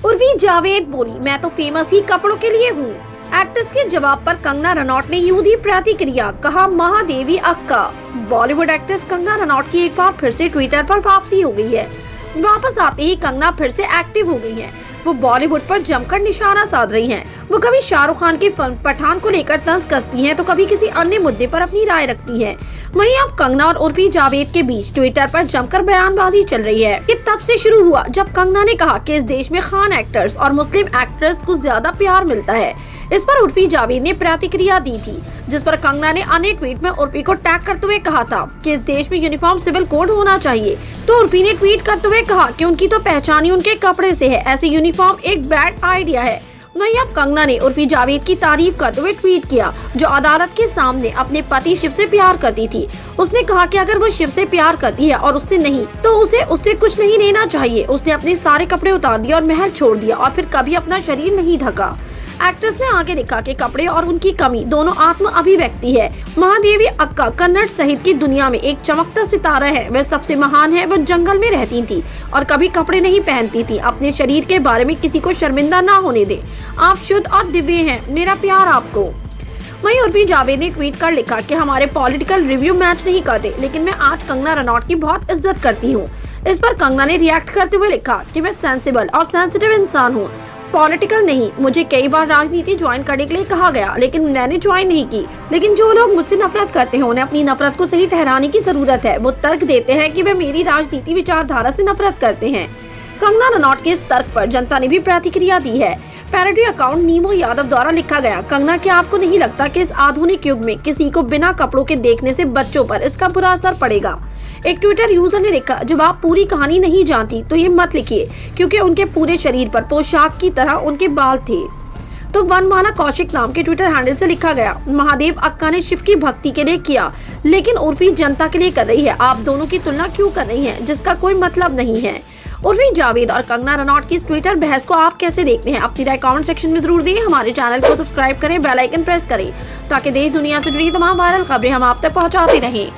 उर्वी जावेद बोली, मैं तो फेमस ही कपड़ों के लिए हूँ। एक्ट्रेस के जवाब पर कंगना रनौत ने यूं दी प्रतिक्रिया, कहा महादेवी अक्का। बॉलीवुड एक्ट्रेस कंगना रनौत की एक बार फिर से ट्विटर पर वापसी हो गई है। वापस आते ही कंगना फिर से एक्टिव हो गई हैं। वो बॉलीवुड पर जमकर निशाना साध रही हैं। वो कभी शाहरुख खान की फिल्म पठान को लेकर तंज कसती हैं तो कभी किसी अन्य मुद्दे पर अपनी राय रखती हैं। वहीं अब कंगना और उर्वी जावेद के बीच ट्विटर पर जमकर बयानबाजी चल रही है। ये तब से शुरू हुआ जब कंगना ने कहा कि इस देश में खान एक्टर्स और मुस्लिम एक्ट्रेस को ज्यादा प्यार मिलता है। इस पर उर्वी जावेद ने प्रतिक्रिया दी थी, जिस पर कंगना ने अन्य ट्वीट में उर्वी को टैग करते हुए कहा था कि इस देश में यूनिफॉर्म सिविल कोड होना चाहिए। तो उर्वी ने ट्वीट करते हुए कहा कि उनकी तो पहचान ही उनके कपड़े से है, ऐसे यूनिफॉर्म एक बैड आइडिया है। वहीं अब कंगना ने उर्वी जावेद की तारीफ करते हुए ट्वीट किया, जो अदालत के सामने अपने पति शिव से प्यार करती थी। उसने कहा कि अगर वो शिव से प्यार करती है और उससे नहीं, तो उसे उससे कुछ नहीं लेना चाहिए। उसने अपने सारे कपड़े उतार दिए और महल छोड़ दिया और फिर कभी अपना शरीर नहीं ढका। एक्ट्रेस ने आगे लिखा कि कपड़े और उनकी कमी दोनों आत्म अभिव्यक्ति है। महादेवी अक्का कन्नड़ सहित की दुनिया में एक चमकता सितारा है। वह सबसे महान है। वह जंगल में रहती थी और कभी कपड़े नहीं पहनती थी। अपने शरीर के बारे में किसी को शर्मिंदा ना होने दे। आप शुद्ध और दिव्य हैं। मेरा प्यार आपको। वहीं उर्वी जावेद ने ट्वीट कर लिखा कि हमारे पॉलिटिकल रिव्यू मैच नहीं करते, लेकिन मैं आज कंगना रनौत की बहुत इज्जत करती हूँ। इस पर कंगना ने रिएक्ट करते हुए लिखा कि मैं सेंसिबल और सेंसिटिव इंसान हूँ, पॉलिटिकल नहीं। मुझे कई बार राजनीति ज्वाइन करने के लिए कहा गया, लेकिन मैंने ज्वाइन नहीं की। लेकिन जो लोग मुझसे नफरत करते हैं उन्हें अपनी नफरत को सही ठहराने की जरूरत है। वो तर्क देते हैं कि वे मेरी राजनीति विचारधारा से नफरत करते हैं। कंगना रनौत के इस तर्क पर जनता ने भी प्रतिक्रिया दी है। पैरोडी अकाउंट नीमो यादव द्वारा लिखा गया, कंगना क्या आपको नहीं लगता कि इस आधुनिक युग में किसी को बिना कपड़ों के देखने से बच्चों पर इसका बुरा असर पड़ेगा। एक ट्विटर यूजर ने लिखा, जब आप पूरी कहानी नहीं जानती तो ये मत लिखिए, क्योंकि उनके पूरे शरीर पर पोशाक की तरह उनके बाल थे। तो वनमाला कौशिक नाम के ट्विटर हैंडल से लिखा गया, महादेव अक्का ने शिव की भक्ति के लिए किया, लेकिन उर्वी जनता के लिए कर रही है। आप दोनों की तुलना क्यों कर रही हैं, जिसका कोई मतलब नहीं है। उर्वी जावेद और कंगना रनौत की इस ट्विटर बहस को आप कैसे देखते हैं? अपनी राय कमेंट सेक्शन में जरूर दें। हमारे चैनल को सब्सक्राइब करें, बेल आइकन प्रेस करें, ताकि देश दुनिया से जुड़ी तमाम वायरल खबरें हम आप तक पहुंचाते रहें।